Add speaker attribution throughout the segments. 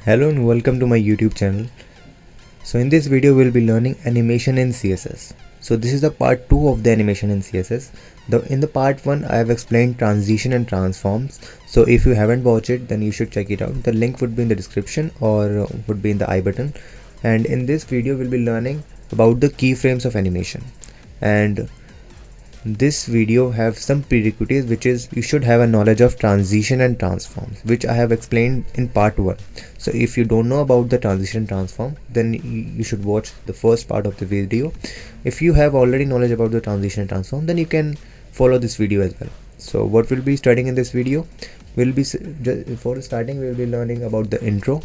Speaker 1: Hello and welcome to my YouTube channel. So in this video we'll be learning animation in CSS. So this is the part 2 of the animation in CSS. In the part 1 I have explained transition and transforms. So if you haven't watched it, then you should check it out. The link would be in the description or would be in the I button. And in this video we'll be learning about the keyframes of animation. And this video have some prerequisites, which is you should have a knowledge of transition and transforms, which I have explained in part 1. So if you don't know about the transition and transform, then you should watch the first part of the video. If you have already knowledge about the transition and transform, then you can follow this video as well. So what we'll be studying in this video, we'll be for starting we'll be learning about the intro.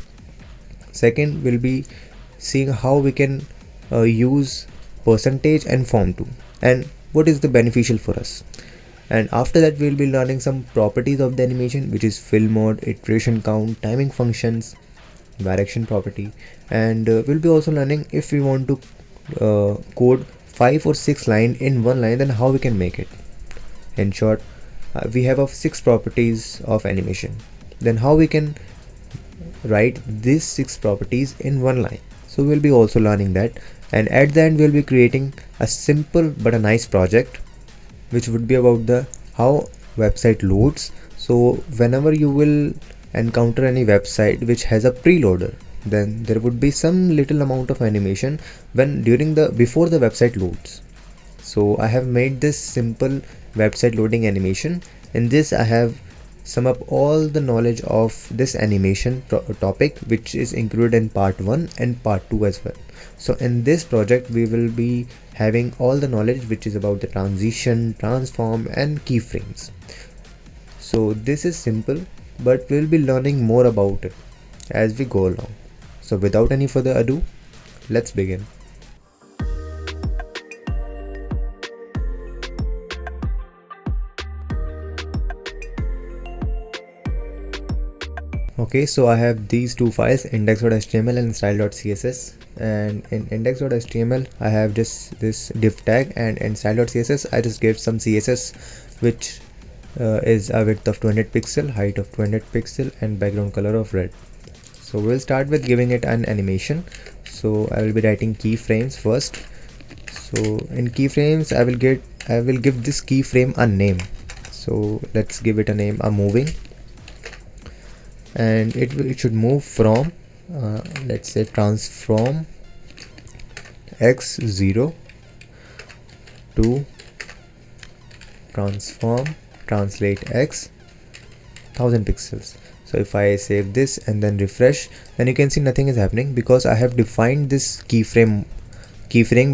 Speaker 1: Second, we'll be seeing how we can use percentage and form to, and what is the beneficial for us. And after that we'll be learning some properties of the animation, which is fill mode, iteration count, timing functions, direction property, and we'll be also learning if we want to code 5 or 6 lines in one line, then how we can make it. In short, we have 6 properties of animation, then how we can write these 6 properties in one line. So we'll be also learning that, and at the end we'll be creating a simple but a nice project, which would be about the how website loads. So whenever you will encounter any website which has a preloader, then there would be some little amount of animation when before the website loads. So I have made this simple website loading animation. In this I have sum up all the knowledge of this animation topic, which is included in part 1 and part 2 as well. So in this project we will be having all the knowledge which is about the transition, transform and keyframes. So this is simple, but we'll be learning more about it as we go along. So without any further ado, let's begin. Okay, so I have these two files, index.html and style.css. And in index.html I have just this div tag, and in style.css I just gave some CSS, which is a width of 200 pixel, height of 200 pixel and background color of red. So we'll start with giving it an animation. So I will be writing keyframes first. So in keyframes I will give this keyframe a name. So let's give it a name, a moving, and it should move from let's say transform x0 to transform translate x 1000 pixels. So if I save this and then refresh, then you can see nothing is happening because I have defined this keyframe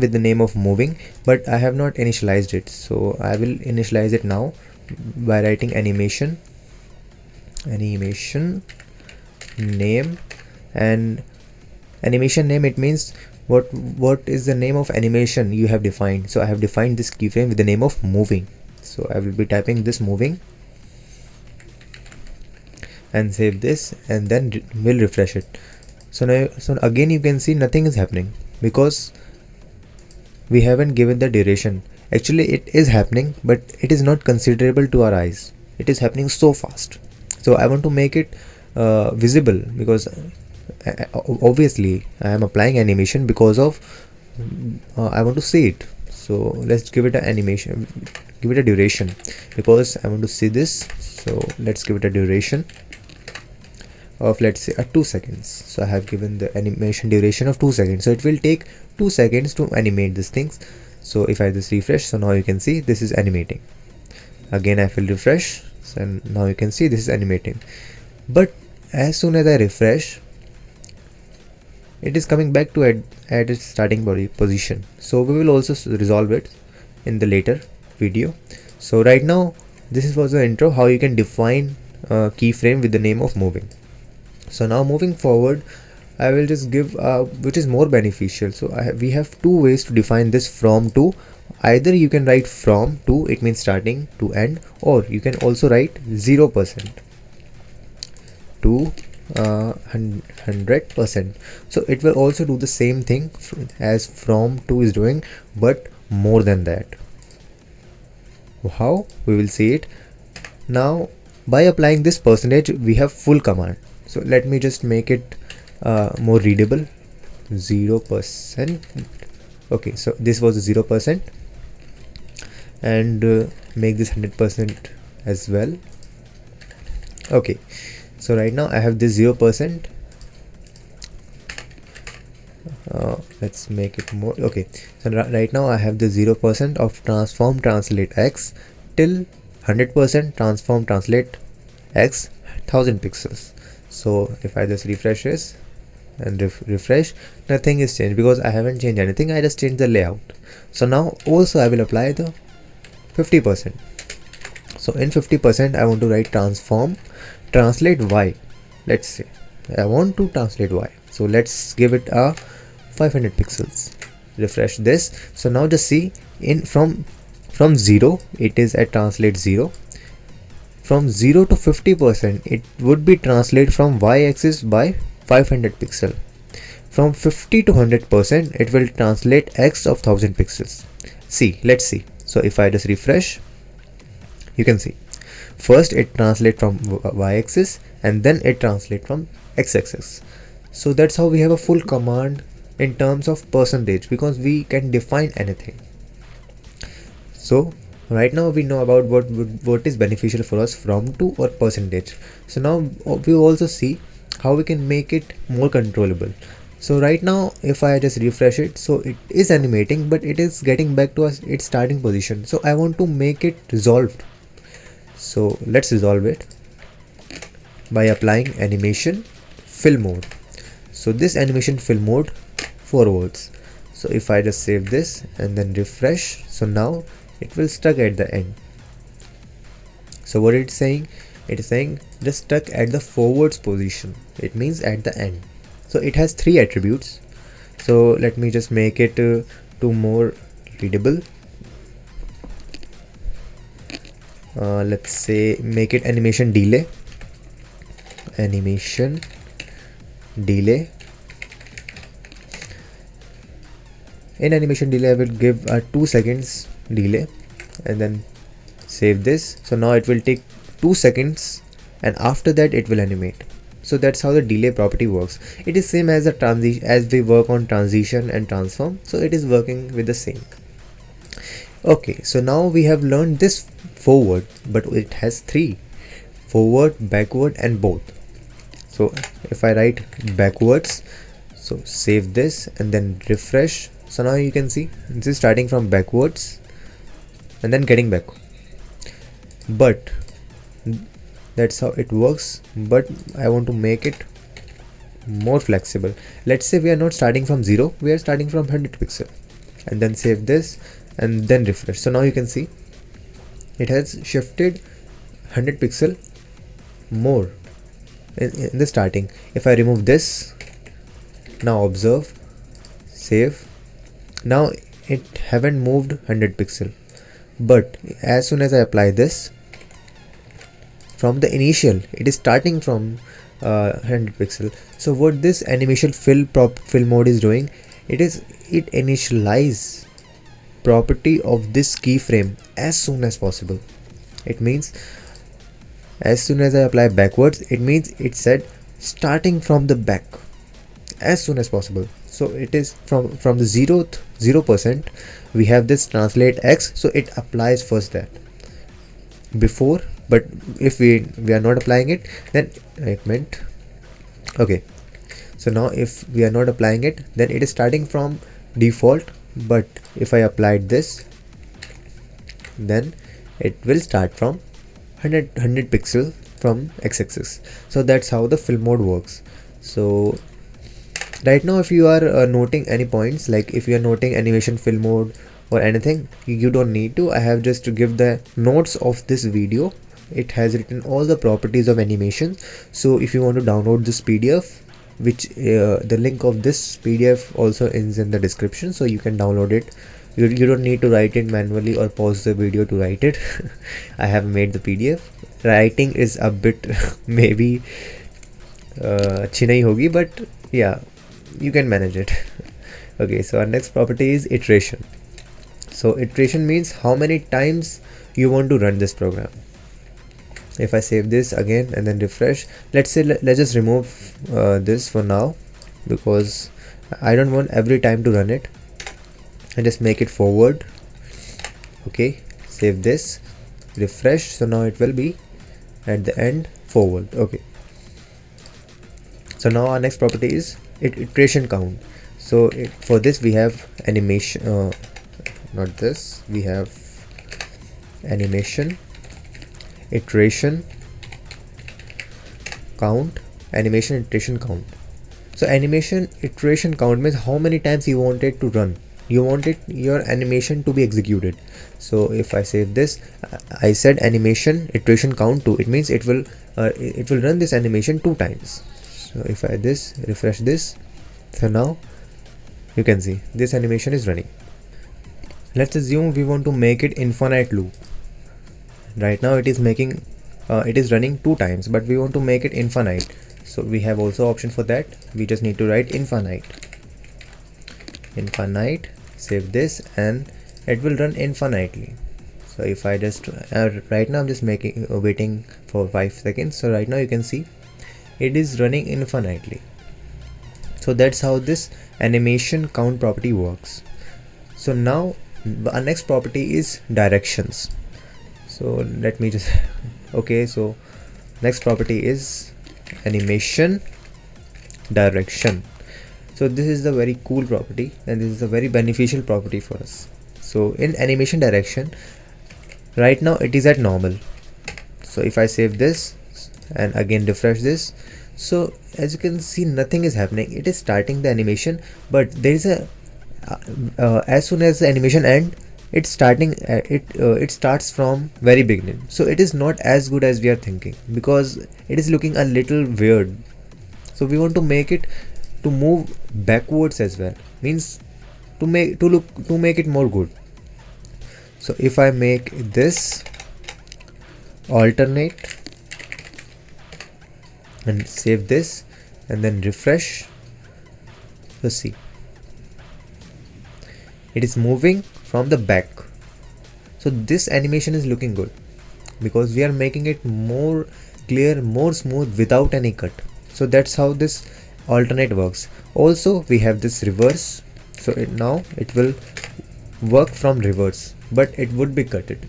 Speaker 1: with the name of moving, but I have not initialized it. So I will initialize it now by writing animation name. And animation name, it means what is the name of animation you have defined. So I have defined this keyframe with the name of moving. So I will be typing this moving and save this, and then we'll refresh it. So again you can see nothing is happening because we haven't given the duration. Actually it is happening, but it is not considerable to our eyes. It is happening so fast. So I want to make it visible, because obviously I am applying animation because of I want to see it. So let's give it an animation, give it a duration, because I want to see this. So let's give it a duration of, let's say, 2 seconds. So I have given the animation duration of 2 seconds. So it will take 2 seconds to animate these things. So if I just refresh, so now you can see this is animating. Again I will refresh, so now you can see this is animating. But as soon as I refresh, it is coming back to at its starting position. So we will also resolve it in the later video. So right now this was the intro, how you can define keyframe with the name of moving. So now moving forward, I will just give which is more beneficial. So we have 2 ways to define this from to. Either you can write from to, it means starting to end, or you can also write 0% to 100%. So it will also do the same thing as from to is doing, but more than that. How? We will see it now. By applying this percentage, we have full command. So let me just make it more readable. 0%. Okay, so this was 0%, and make this 100% as well. Okay, so right now I have this 0%. Let's make it more. Okay, so right now I have the 0% of transform translate x till 100% transform translate x 1000 pixels. So if I just refresh this and refresh, nothing is changed because I haven't changed anything. I just changed the layout. So now also I will apply the 50%. So in 50% I want to write transform translate y. Let's say I want to translate y, so let's give it a 500 pixels. Refresh this. So now just see, in from 0 it is at translate 0. From 0 to 50% it would be translate from y-axis by 500 pixel. From 50 to 100% it will translate x of 1000 pixels. See, let's see. So if I just refresh, you can see first it translate from y-axis and then it translate from x-axis. So that's how we have a full command in terms of percentage, because we can define anything. So right now we know about what is beneficial for us from to or percentage. So now we also see how we can make it more controllable. So right now if I just refresh it, so it is animating but it is getting back to its starting position. So I want to make it resolved. So let's resolve it by applying animation fill mode. So this animation fill mode forwards. So if I just save this and then refresh, so now it will stuck at the end. So what it's saying, it is saying just stuck at the forwards position. It means at the end. So it has 3 attributes. So let me just make it to more readable. Let's say make it animation delay. Animation delay. In animation delay I will give a 2 seconds delay and then save this. So now it will take 2 seconds and after that it will animate. So that's how the delay property works. It is same as a transition, as we work on transition and transform. So it is working with the same. Okay, so now we have learned this forward, but it has 3: forward, backward and both. So if I write backwards, so save this and then refresh. So now you can see this is starting from backwards and then getting back. But that's how it works, but I want to make it more flexible. Let's say we are not starting from 0, we are starting from 100 pixel, and then save this and then refresh. So now you can see it has shifted 100 pixel more in the starting. If I remove this, now observe, save. Now it haven't moved 100 pixel, but as soon as I apply this, from the initial it is starting from 100 pixel. So what this animation fill mode is doing, it initialize property of this keyframe as soon as possible. It means as soon as I apply backwards, it means it said starting from the back as soon as possible. So it is from the 0% we have this translate x, so it applies first that before. But if we are not applying it, then it meant okay. So now if we are not applying it, then it is starting from default, but if I applied this, then it will start from 100 pixel from x-axis. So that's how the fill mode works. So right now if you are noting any points, like if you are noting animation fill mode or anything, you don't need to. I have just to give the notes of this video. It has written all the properties of animation. So if you want to download this PDF, which the link of this PDF also is in the description, so you can download it. You don't need to write it manually or pause the video to write it. I have made the PDF. Writing is a bit maybe अच्छी नहीं होगी, but yeah, you can manage it. Okay, so our next property is iteration. So iteration means how many times you want to run this program. If I save this again and then refresh, let's say let's just remove this for now because I don't want every time to run it, and just make it forward. Okay, save this, refresh. So now it will be at the end forward. Okay, so now our next property is iteration count. So for this we have animation, not this, we have animation iteration count, animation iteration count. So animation iteration count means how many times you want it to run, you want your animation to be executed. So if I save this, I said animation iteration count 2, it means it will run this animation 2 times. So if I refresh this, so now you can see this animation is running. Let's assume we want to make it infinite loop. Right now it is making it is running 2 times, but we want to make it infinite. So we have also option for that. We just need to write infinite, save this, and it will run infinitely. So if I just right now I'm just making waiting for 5 seconds. So right now you can see it is running infinitely. So that's how this animation count property works. So now our next property is directions. So let me just okay, so next property is animation direction. So this is the very cool property, and this is a very beneficial property for us. So in animation direction, right now it is at normal. So if I save this and again refresh this, so as you can see nothing is happening. It is starting the animation, but there is a as soon as the animation ends, it's starting it starts from very beginning. So it is not as good as we are thinking, because it is looking a little weird. So we want to make it to move backwards as well, means to make it more good. So if I make this alternate and save this and then refresh, so see it is moving from the back. So this animation is looking good because we are making it more clear, more smooth without any cut. So that's how this alternate works. Also we have this reverse. So now it will work from reverse, but it would be cutted,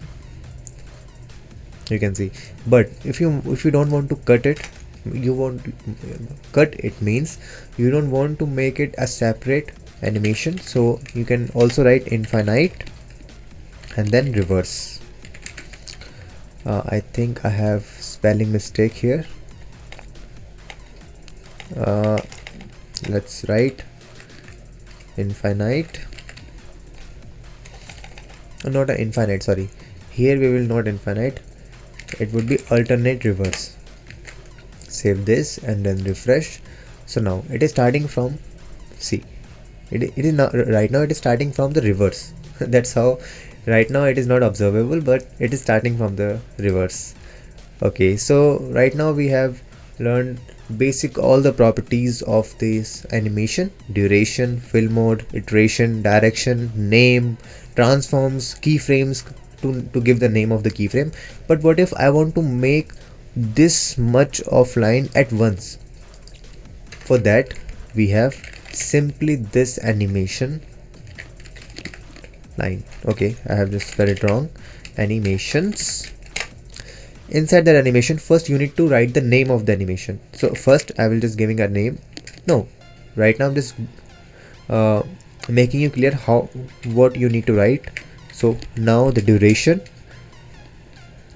Speaker 1: you can see. But if you don't want to cut it, you want to cut it means you don't want to make it a separate animation. So you can also write infinite and then reverse. I think I have spelling mistake here. Let's write infinite, not a infinite, sorry, here we will not infinite, it would be alternate reverse. Save this and then refresh. So now it is starting from, see it is not right now, it is starting from the reverse. That's how right now it is not observable, but it is starting from the reverse. Okay, so right now we have learned basic all the properties of this animation: duration, fill mode, iteration, direction, name, transforms, keyframes to give the name of the keyframe. But what if I want to make this much of line at once? For that we have simply this animation line. Okay, I have just spelled it wrong. Animations. Inside that animation, first you need to write the name of the animation. So first I will just giving a name. No, right now I'm just making you clear what you need to write. So now the duration,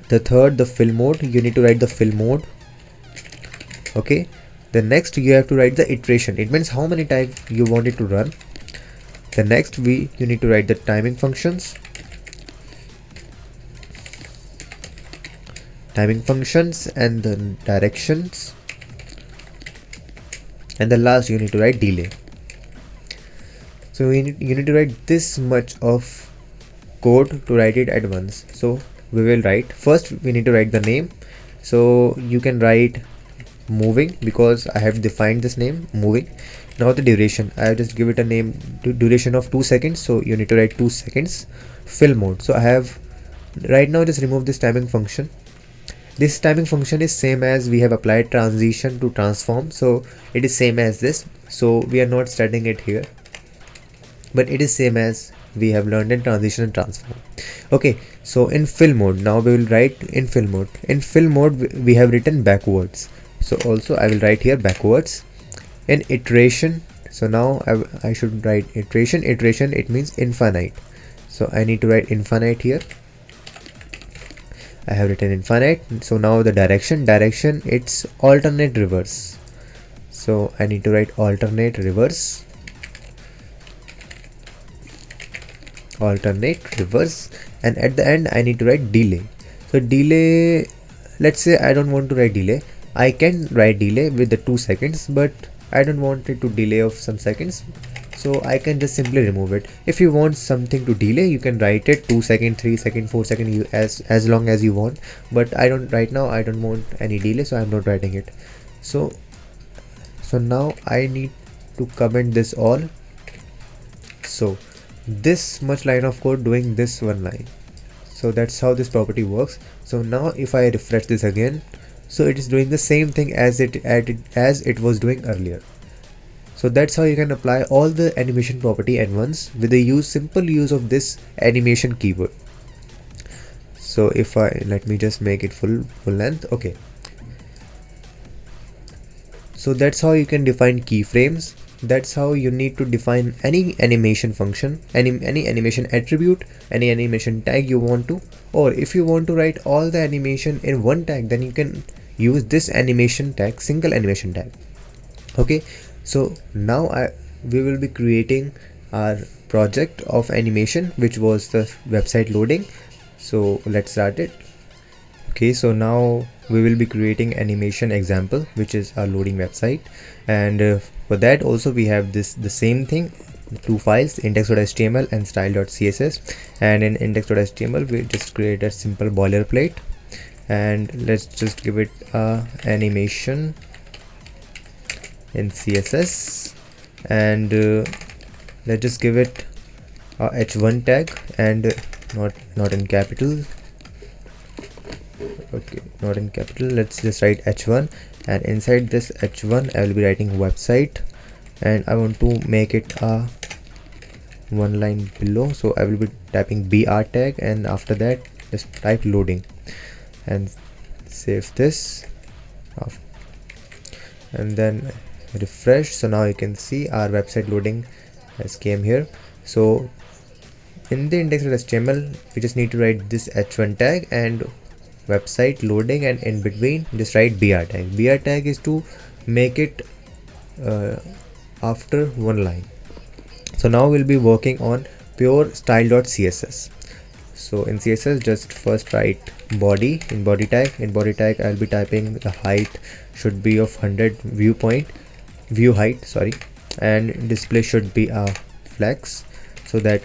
Speaker 1: the third, the fill mode, you need to write the fill mode. Okay, the next you have to write the iteration, it means how many times you want it to run. The next you need to write the timing functions, and the directions, and the last you need to write delay. So you need to write this much of code to write it at once. So we will write, first we need to write the name. So you can write moving because I have defined this name moving. Now the duration, I have just give it a name, duration of 2 seconds. So you need to write 2 seconds. Fill mode, so I have right now just remove this timing function. This typing function is same as we have applied transition to transform, so it is same as this, so we are not studying it here, but it is same as we have learned in transition and transform. Okay, so in fill mode, now we will write in fill mode. In fill mode we have written backwards, so also I will write here backwards. In iteration, so now I should write iteration. Iteration, it means infinite, so I need to write infinite here. I have written infinite. So now the direction, it's alternate reverse, so I need to write alternate reverse, and at the end I need to write delay. So delay, let's say I don't want to write delay. I can write delay with the 2 seconds, but I don't want it to delay of some seconds, so I can just simply remove it. If you want something to delay, you can write it 2 second, 3 second, 4 second, as long as you want, but I don't, right now I don't want any delay, so I'm not writing it. So now I need to comment this all. So this much line of code doing this one line, so that's how this property works. So now if I refresh this again, so it is doing the same thing as it was doing earlier. So that's how you can apply all the animation property at once with the simple use of this animation keyword. So if let me just make it full length. Okay, so that's how you can define keyframes. That's how you need to define any animation function, any animation attribute, any animation tag you want to, or if you want to write all the animation in one tag, then you can use this animation tag, single animation tag. Okay, so now we will be creating our project of animation, which was the website loading. So let's start it. Okay, so now we will be creating animation example, which is our loading website, and for that also we have the same thing, 2 files, index.html and style.css. And in index.html we just create a simple boilerplate, and let's just give it animation in CSS, and let's just give it a h1 tag, and not in capital. Okay, not in capital. Let's just write h1, and inside this h1 I will be writing website, and I want to make it a 1 line below, so I will be typing br tag, and after that just type loading and save this off, and then refresh. So now you can see our website loading has came here. So in the index.html we just need to write this h1 tag and website loading, and in between just write br tag. Br tag is to make it after 1 line. So now we'll be working on pure style.css. So in CSS, just first write body. In body tag I'll be typing the height should be of 100 view height, sorry, and display should be a flex, so that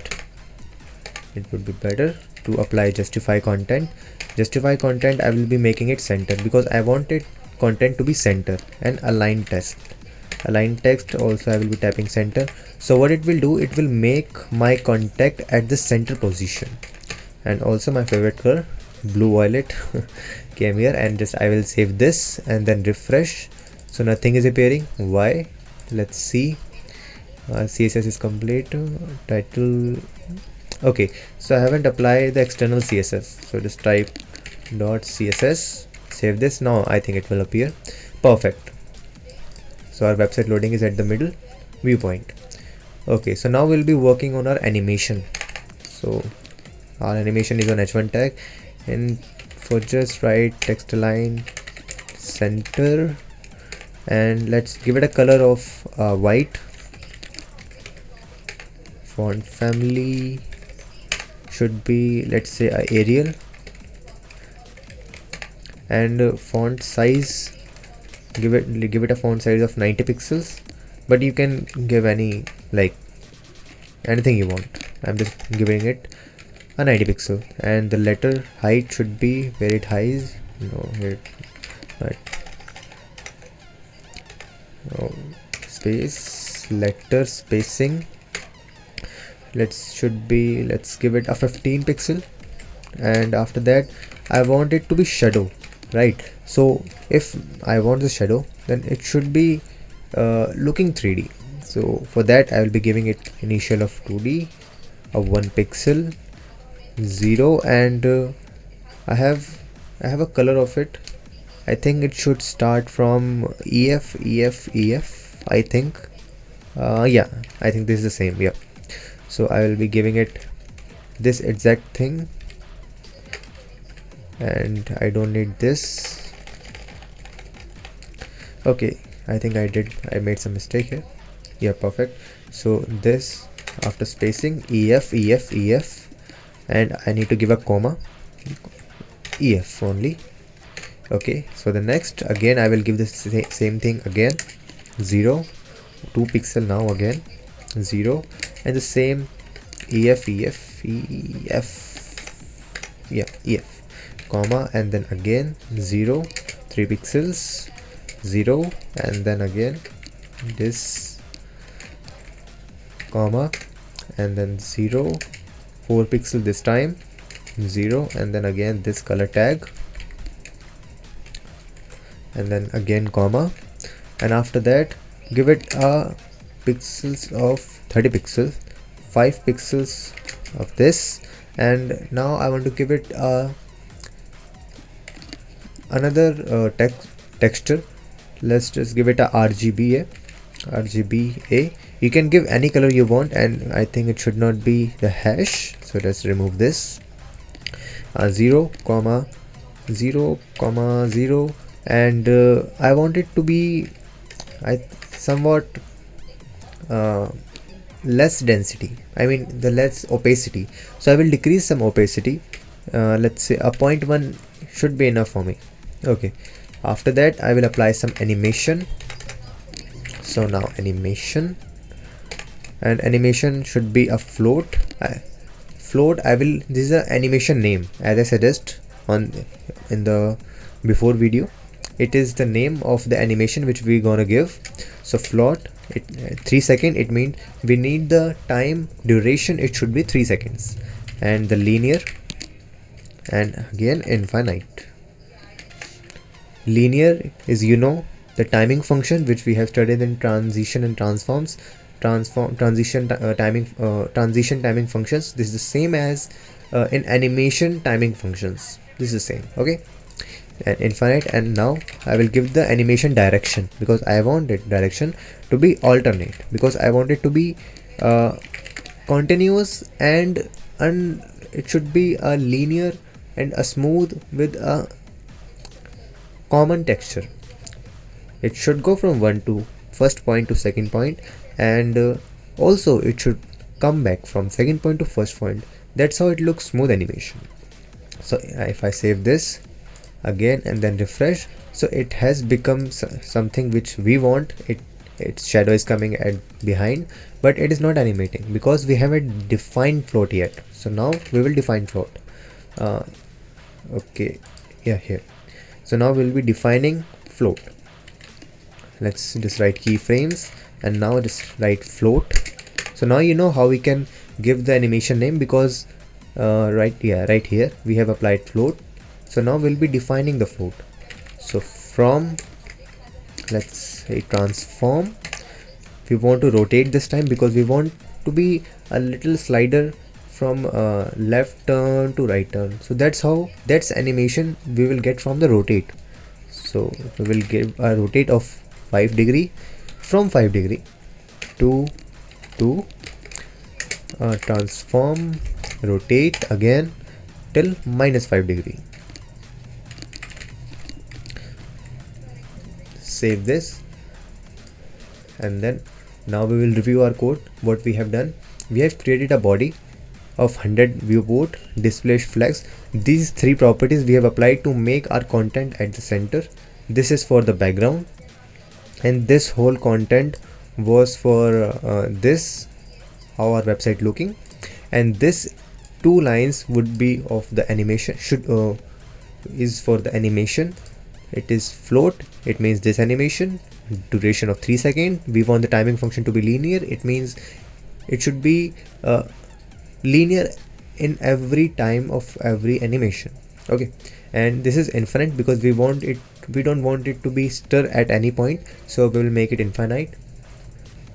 Speaker 1: it would be better to apply justify content. Justify content, I will be making it center because I wanted content to be center, and align text also I will be typing center. So what it will do, it will make my contact at the center position. And also my favorite color, blue violet came here, and just I will save this and then refresh. So nothing is appearing. Why? Let's see. CSS is complete. Title. Okay, so I haven't applied the external CSS, so just type .css, save this. Now I think it will appear. Perfect. So our website loading is at the middle viewpoint. Okay, so now we'll be working on our animation. So our animation is on h1 tag, and for just write text align center, and let's give it a color of white. Font family should be, let's say, Arial, and font size, give it a font size of 90 pixels, but you can give anything you want. I'm just giving it a 90 pixel, and the letter height should be where it highs, right, space, letter spacing, let's give it a 15 pixel, and after that I want it to be shadow. right? So if I want the shadow, then it should be looking 3D. So for that I will be giving it initial of 2D of 1 pixel, 0, and I have a color of it. I think it should start from EF. I think yeah, I think this is the same. Yeah, so I will be giving it this exact thing, and I don't need this. Okay, I think I made some mistake here. Yeah, perfect. So this, after spacing, EF, and I need to give a comma, EF only. Okay, so the next, again I will give the same thing again, 0, 2 pixel now, again 0, and the same EF, yeah, EF, comma, and then again 0, 3 pixels, 0, and then again this, comma, and then 0, 4 pixel this time, 0, and then again this color tag, and then again comma, and after that give it a pixels of 30 pixels, 5 pixels of this, and now I want to give it another texture. Let's just give it a RGBA. You can give any color you want, and I think it should not be the hash, so let's remove this. 0, 0, 0, and I want it to be somewhat less density, I mean the less opacity, so I will decrease some opacity. Let's say a 0.1 should be enough for me. Okay, after that I will apply some animation. So now animation, and animation should be a float. I will, this is an animation name, as I suggest in the before video. It is the name of the animation which we gonna give. So float, 3 seconds, it means we need the time duration, it should be 3 seconds, and the linear, and again infinite. Linear is, you know, the timing function which we have studied in transition and transforms. Transition timing functions. This is the same as in animation timing functions. This is the same. Okay, and infinite. And now I will give the animation direction, because I want it direction to be alternate, because I want it to be continuous, and it should be a linear and a smooth with a common texture. It should go from first point to second point, and also it should come back from second point to first point. That's how it looks smooth animation. So if I save this again and then refresh, so it has become something which we want. Its shadow is coming at behind, but it is not animating because we haven't defined float yet. So now we will define float. Okay, yeah, here. So now we'll be defining float. Let's just write keyframes, and now just write float. So now you know how we can give the animation name, because right here we have applied float. So now we'll be defining the float. So from, let's say, transform, we want to rotate this time, because we want to be a little slider from left turn to right turn. So that's animation we will get from the rotate. So we will give a rotate of 5 degree, from 5 degree to transform, rotate again till -5 degree. Save this, and then now we will review our code. What we have done, we have created a body of 100 viewport, display flex. These 3 properties we have applied to make our content at the center. This is for the background, and this whole content was for this, how our website looking, and this 2 lines would be of the animation, is for the animation. It is float, it means this animation duration of 3 seconds. We want the timing function to be linear, it means it should be linear in every time of every animation. Okay, and this is infinite because we don't want it to be stir at any point, so we will make it infinite.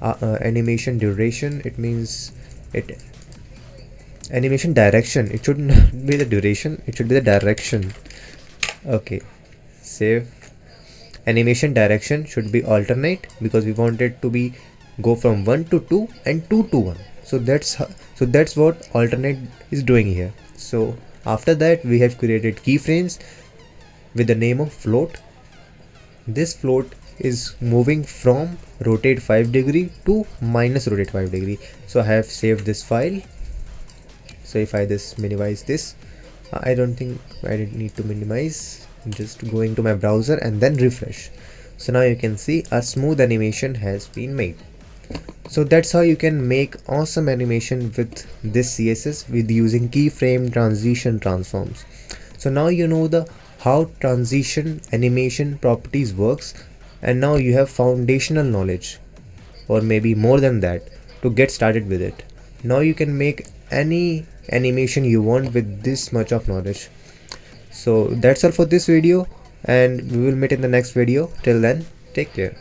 Speaker 1: Animation duration, it means it animation direction, it should not be the duration, it should be the direction. Okay, save. Animation direction should be alternate because we want it to be go from 1 to 2 and 2 to 1. So that's what alternate is doing here. So after that we have created keyframes with the name of float. This float is moving from rotate 5 degree to minus rotate 5 degree. So I have saved this file. So if I just minimize this, I don't think I didn't need to minimize, just going to my browser and then refresh. So now you can see a smooth animation has been made. So that's how you can make awesome animation with this CSS with using keyframe transition transforms. So now you know the how transition animation properties works, and now you have foundational knowledge, or maybe more than that, to get started with it. Now you can make any animation you want with this much of knowledge. So that's all for this video, and we will meet in the next video. Till then, take care.